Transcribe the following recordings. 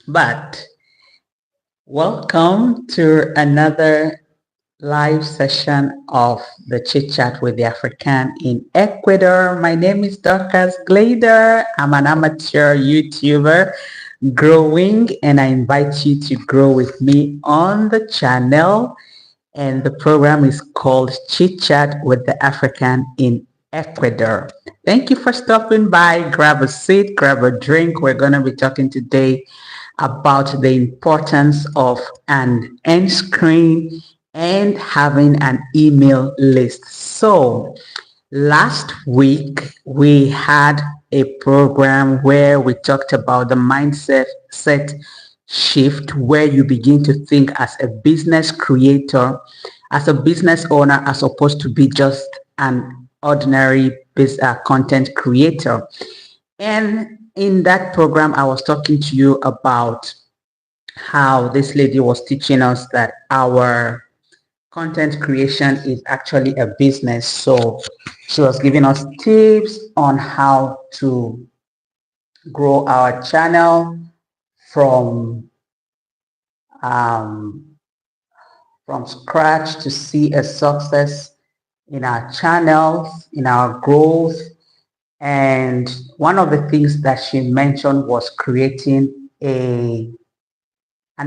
But welcome to another live session of the Chit Chat with the African in Ecuador. My name is Dorcas Glader. I'm an amateur YouTuber growing, and I invite you to grow with me on the channel. And the program is called Chit Chat with the African in Ecuador. Thank you for stopping by. Grab a seat, grab a drink. We're going to be talking today about the importance of an end screen and having an email list. So last week we had a program where we talked about the mindset shift, where you begin to think as a business creator, as a business owner, as opposed to be just an ordinary content creator. And in that program, I was talking to you about how this lady was teaching us that our content creation is actually a business. So she was giving us tips on how to grow our channel from um, from scratch to see a success in our channels, in our growth. And one of the things that she mentioned was creating an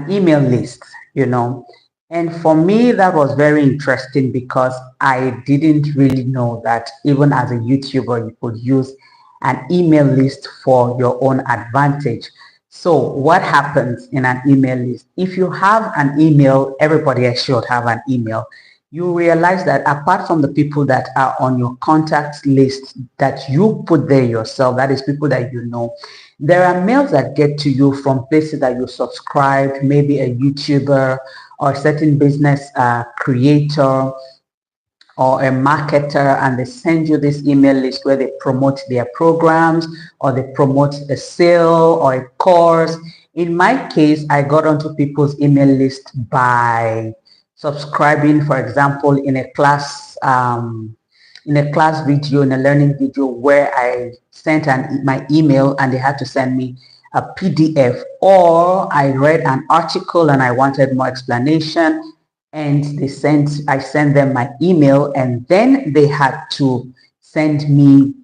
email list, you know. And for me, that was very interesting because I didn't really know that even as a YouTuber, you could use an email list for your own advantage. So what happens in an email list? If you have an email, everybody else should have an email. You realize that apart from the people that are on your contact list that you put there yourself, that is people that you know, there are mails that get to you from places that you subscribe, maybe a YouTuber or a certain business creator or a marketer, and they send you this email list where they promote their programs or they promote a sale or a course. In my case, I got onto people's email list by subscribing, for example, in a class video, in a learning video where I sent my email and they had to send me a PDF, or I read an article and I wanted more explanation, and I sent them my email, and then they had to send me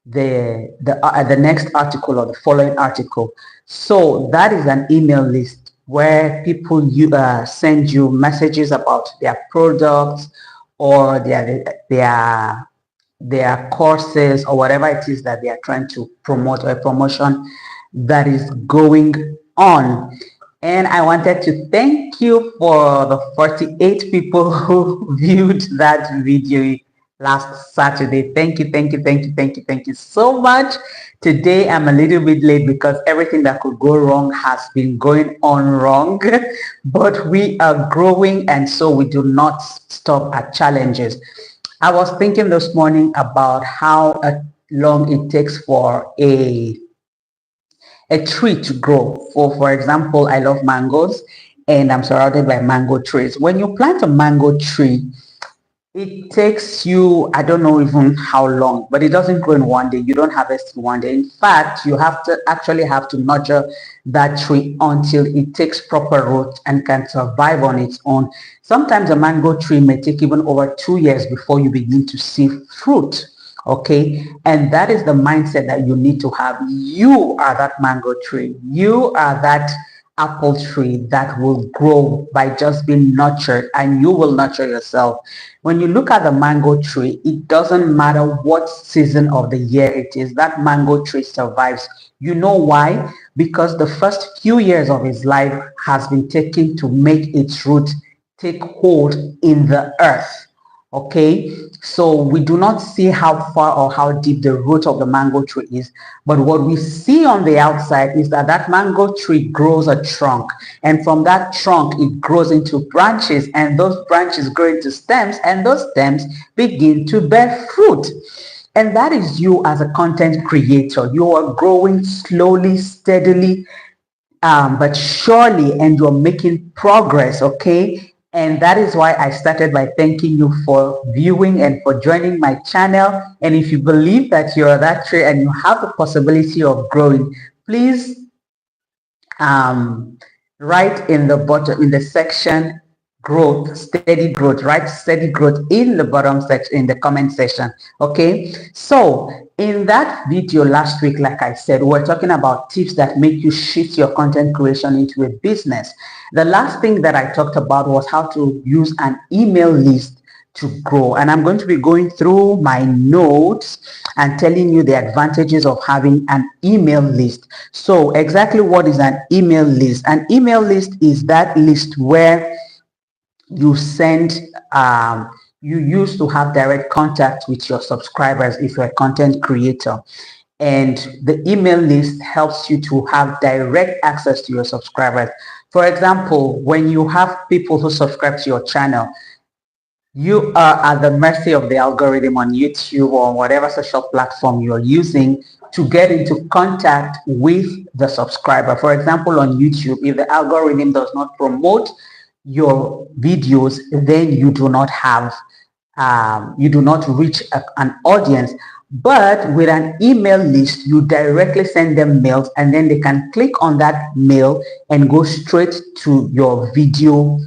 the next article or the following article. So that is an email list where people send you messages about their products or their courses or whatever it is that they are trying to promote, or a promotion that is going on. And I wanted to thank you for the 48 people who viewed that video last Saturday. Thank you, thank you, thank you, thank you, thank you so much. Today I'm a little bit late because everything that could go wrong has been going on wrong, but we are growing, and so we do not stop at challenges. I was thinking this morning about how long it takes for a tree to grow. For example, I love mangoes and I'm surrounded by mango trees. When you plant a mango tree, it takes you, I don't know even how long, but it doesn't grow in one day. You don't harvest in one day. In fact, you have to nurture that tree until it takes proper root and can survive on its own. Sometimes a mango tree may take even over 2 years before you begin to see fruit. Okay, and that is the mindset that you need to have. You are that mango tree. You are that apple tree that will grow by just being nurtured, and you will nurture yourself. When you look at the mango tree, it doesn't matter what season of the year it is, that mango tree survives. You know why? Because the first few years of its life has been taken to make its root take hold in the earth. Okay, so we do not see how far or how deep the root of the mango tree is, but what we see on the outside is that that mango tree grows a trunk, and from that trunk it grows into branches, and those branches grow into stems, and those stems begin to bear fruit. And that is you as a content creator. You are growing slowly, steadily, but surely, and you're making progress. Okay, and that is why I started by thanking you for viewing and for joining my channel. And if you believe that you're that tree and you have the possibility of growing, please um, right in the bottom, in the section growth, steady growth, right? Steady growth in the bottom section, in the comment section. Okay. So in that video last week, like I said, we're talking about tips that make you shift your content creation into a business. The last thing that I talked about was how to use an email list to grow. And I'm going to be going through my notes and telling you the advantages of having an email list. So exactly what is an email list? An email list is that list where you send, you used to have direct contact with your subscribers if you're a content creator. And the email list helps you to have direct access to your subscribers. For example, when you have people who subscribe to your channel, you are at the mercy of the algorithm on YouTube or whatever social platform you're using to get into contact with the subscriber. For example, on YouTube, if the algorithm does not promote your videos, then you do not reach an audience. But with an email list, you directly send them mails and then they can click on that mail and go straight to your video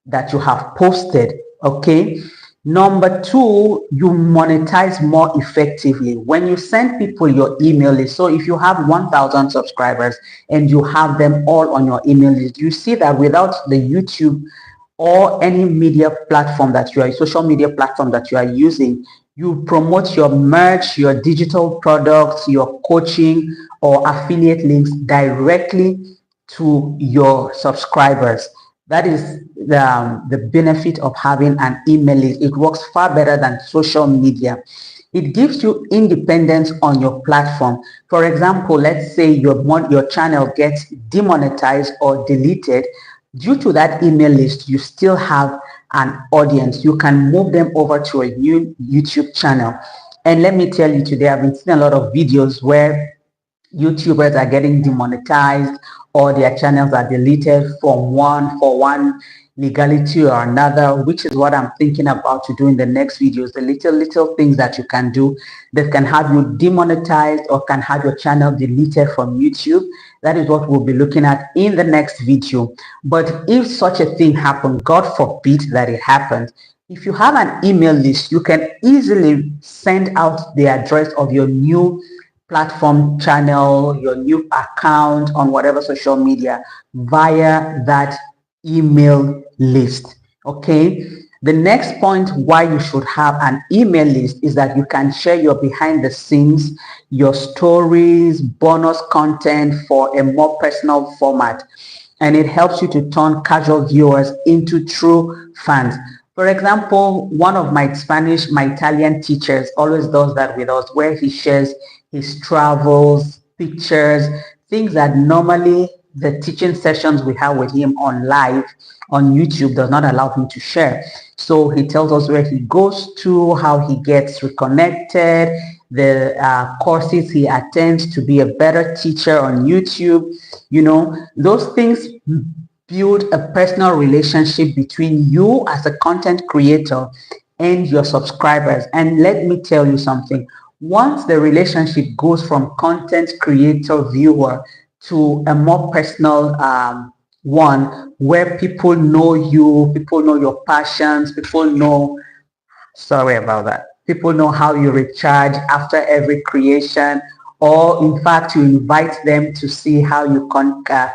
that you have posted. Okay. Number two, you monetize more effectively when you send people your email list. So if you have 1,000 subscribers and you have them all on your email list, you see that without the YouTube or any media platform that you are, social media platform that you are using, you promote your merch, your digital products, your coaching or affiliate links directly to your subscribers. That is the benefit of having an email list. It works far better than social media. It gives you independence on your platform. For example, let's say your channel gets demonetized or deleted. Due to that email list, you still have an audience. You can move them over to a new YouTube channel. And let me tell you, today I've been seeing a lot of videos where YouTubers are getting demonetized or their channels are deleted for one legality or another, which is what I'm thinking about to do in the next videos. The little things that you can do that can have you demonetized or can have your channel deleted from YouTube. That is what we'll be looking at in the next video. But if such a thing happens, God forbid that it happens, if you have an email list, you can easily send out the address of your new platform channel, your new account on whatever social media via that email list. Okay. The next point why you should have an email list is that you can share your behind the scenes, your stories, bonus content for a more personal format. And it helps you to turn casual viewers into true fans. For example, one of my Italian teachers always does that with us, where he shares his travels, pictures, things that normally the teaching sessions we have with him on live on YouTube does not allow him to share. So he tells us where he goes to, how he gets reconnected, the courses he attends to be a better teacher on YouTube. You know, those things build a personal relationship between you as a content creator and your subscribers. And let me tell you something. Once the relationship goes from content creator viewer to a more personal one where people know you, people know your passions, people know, sorry about that, people know how you recharge after every creation, or in fact you invite them to see how you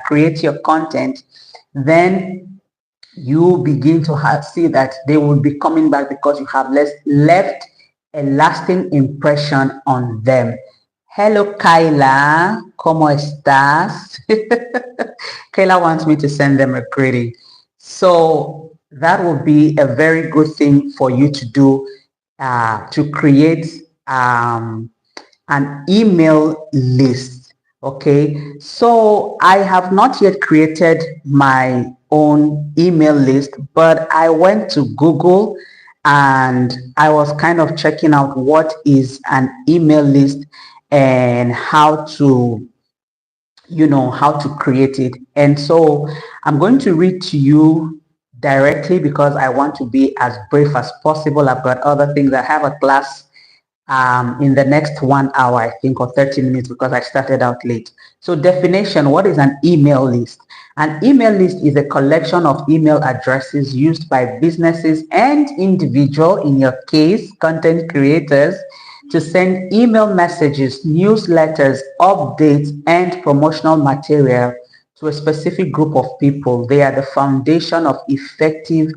create your content, then you begin to see that they will be coming back because you have left a lasting impression on them. Hello, Kyla. ¿Cómo estás? Kayla wants me to send them a greeting. So that would be a very good thing for you to do, to create an email list. Okay, so I have not yet created my own email list, but I went to Google and I was kind of checking out what is an email list and how to, how to create it. And so I'm going to read to you directly because I want to be as brief as possible. I've got other things. I have a class in the next 1 hour, I think, or 30 minutes because I started out late. So definition, what is an email list? An email list is a collection of email addresses used by businesses and individual, in your case, content creators, to send email messages, newsletters, updates, and promotional material to a specific group of people. They are the foundation of effective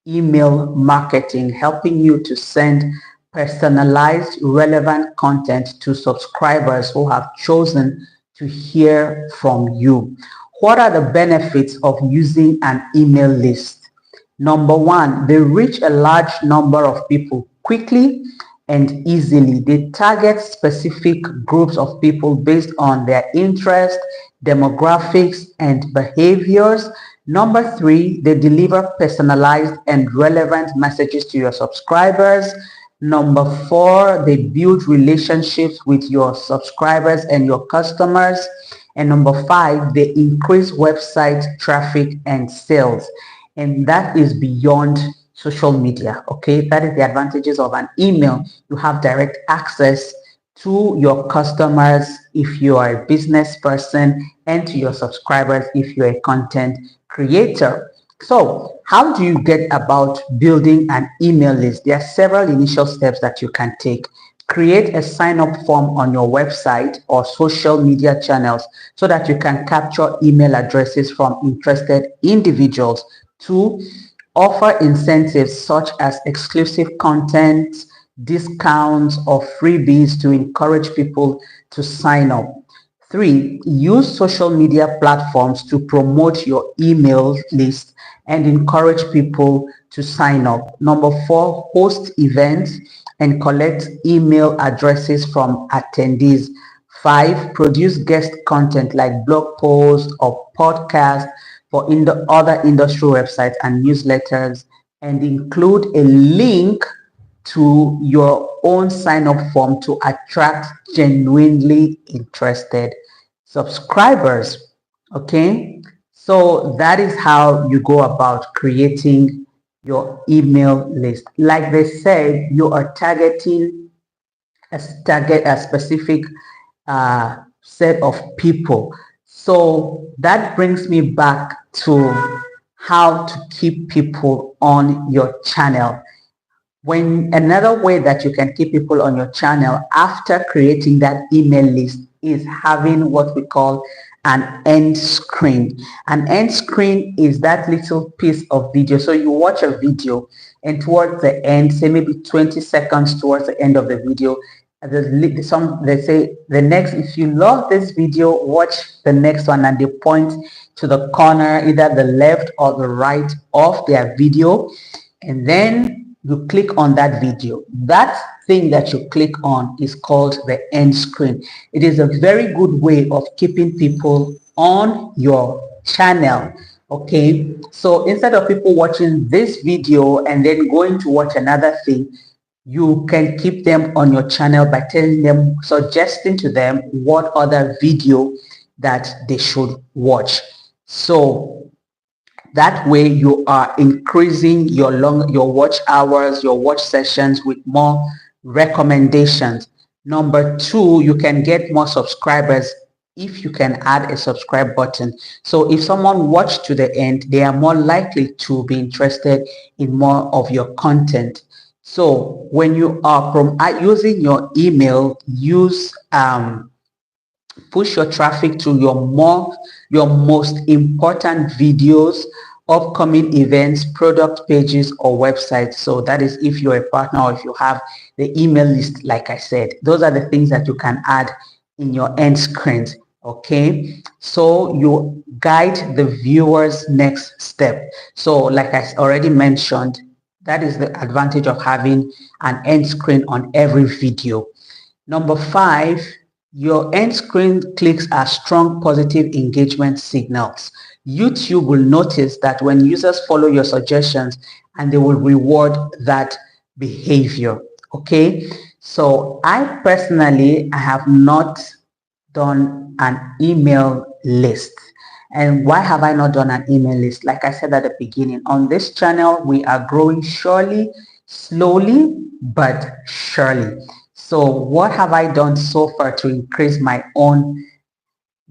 email marketing, helping you to send personalized, relevant content to subscribers who have chosen to hear from you. What are the benefits of using an email list? Number one, they reach a large number of people quickly and easily. They target specific groups of people based on their interests, demographics, and behaviors. Number three, they deliver personalized and relevant messages to your subscribers. Number four, they build relationships with your subscribers and your customers. And number five, they increase website traffic and sales. And that is beyond social media. Okay, that is the advantages of an email. You have direct access to your customers if you are a business person, and to your subscribers if you're a content creator. So how do you get about building an email list? There are several initial steps that you can take. Create a sign-up form on your website or social media channels so that you can capture email addresses from interested individuals. Two, offer incentives such as exclusive content, discounts, or freebies to encourage people to sign up. Three, use social media platforms to promote your email list and encourage people to sign up. Number four, host events and collect email addresses from attendees. Five, produce guest content like blog posts or podcasts for other industrial websites and newsletters, and include a link to your own sign-up form to attract genuinely interested subscribers. Okay, so that is how you go about creating your email list. Like they said, you are targeting a specific set of people. So that brings me back to how to keep people on your channel. When another way that you can keep people on your channel after creating that email list is having what we call an end screen. An end screen is that little piece of video. So you watch a video, and towards the end, say maybe 20 seconds towards the end of the video, they say the next, if you love this video, watch the next one, and they point to the corner, either the left or the right of their video, and then you click on that video. That thing that you click on is called the end screen. It is a very good way of keeping people on your channel. Okay, so instead of people watching this video and then going to watch another thing, you can keep them on your channel by telling them, suggesting to them what other video that they should watch. So that way you are increasing your watch hours, your watch sessions with more recommendations. Number two, you can get more subscribers if you can add a subscribe button. So if someone watched to the end, they are more likely to be interested in more of your content. So when you are using your email, push your traffic to your most important videos, upcoming events, product pages, or websites. So that is if you're a partner or if you have the email list. Like I said, those are the things that you can add in your end screens. Okay, so you guide the viewer's next step. So like I already mentioned, that is the advantage of having an end screen on every video. Number five, your end screen clicks are strong positive engagement signals. YouTube will notice that when users follow your suggestions, and they will reward that behavior. Okay, so I personally, I have not done an email list. And why have I not done an email list? Like I said at the beginning, on this channel, we are growing slowly but surely. So what have I done so far to increase my own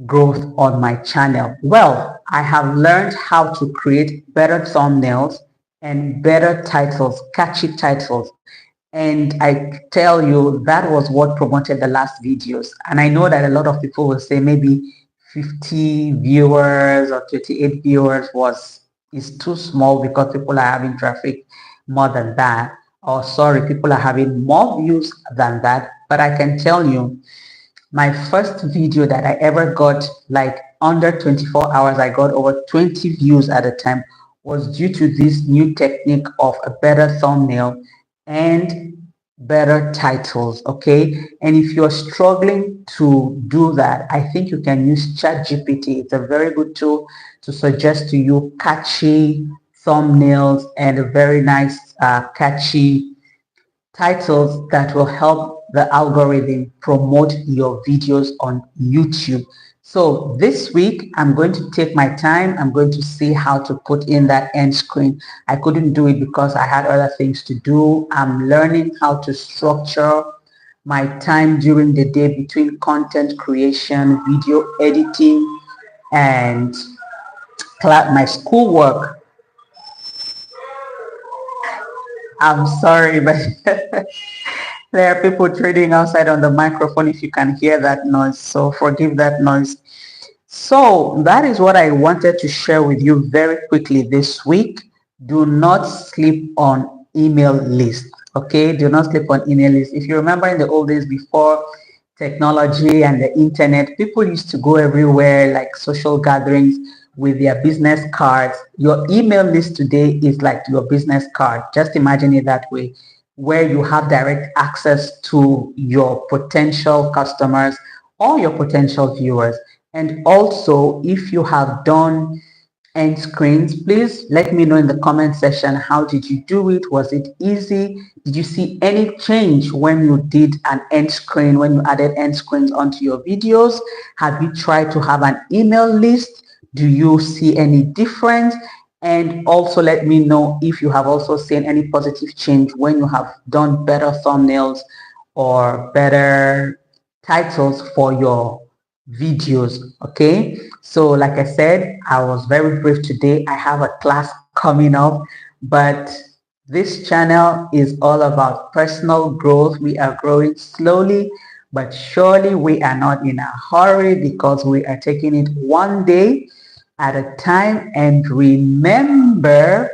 growth on my channel? Well, I have learned how to create better thumbnails and better titles, catchy titles. And I tell you, that was what promoted the last videos. And I know that a lot of people will say maybe 50 viewers or 28 viewers is too small because people are having traffic more than that. Or sorry, people are having more views than that. But I can tell you, my first video that I ever got, like under 24 hours, I got over 20 views at a time, was due to this new technique of a better thumbnail and better titles. Okay, and if you're struggling to do that, I think you can use ChatGPT. It's a very good tool to suggest to you catchy thumbnails and a very nice catchy titles that will help the algorithm promote your videos on YouTube. So this week, I'm going to take my time. I'm going to see how to put in that end screen. I couldn't do it because I had other things to do. I'm learning how to structure my time during the day between content creation, video editing, and my schoolwork. I'm sorry, but there are people trading outside on the microphone if you can hear that noise, so forgive that noise. So that is what I wanted to share with you very quickly this week. Do not sleep on email list. Okay, do not sleep on email list. If you remember in the old days before technology and the internet, people used to go everywhere like social gatherings with their business cards. Your email list today is like your business card. Just imagine it that way, where you have direct access to your potential customers or your potential viewers. And also, if you have done end screens, please let me know in the comment section, how did you do it? Was it easy? Did you see any change when you did an end screen, when you added end screens onto your videos? Have you tried to have an email list? Do you see any difference? And also let me know if you have also seen any positive change when you have done better thumbnails or better titles for your videos. Okay, so like I said, I was very brief today. I have a class coming up, but this channel is all about personal growth. We are growing slowly but surely. We are not in a hurry because we are taking it one day at a time. And remember,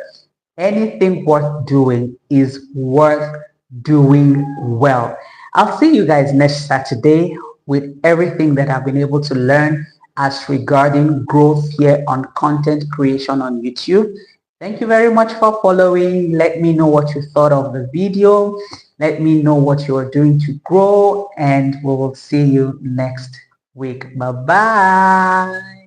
anything worth doing is worth doing well. I'll see you guys next Saturday with everything that I've been able to learn as regarding growth here on content creation on YouTube. Thank you very much for following. Let me know what you thought of the video. Let me know what you are doing to grow, and we will see you next week. Bye-bye.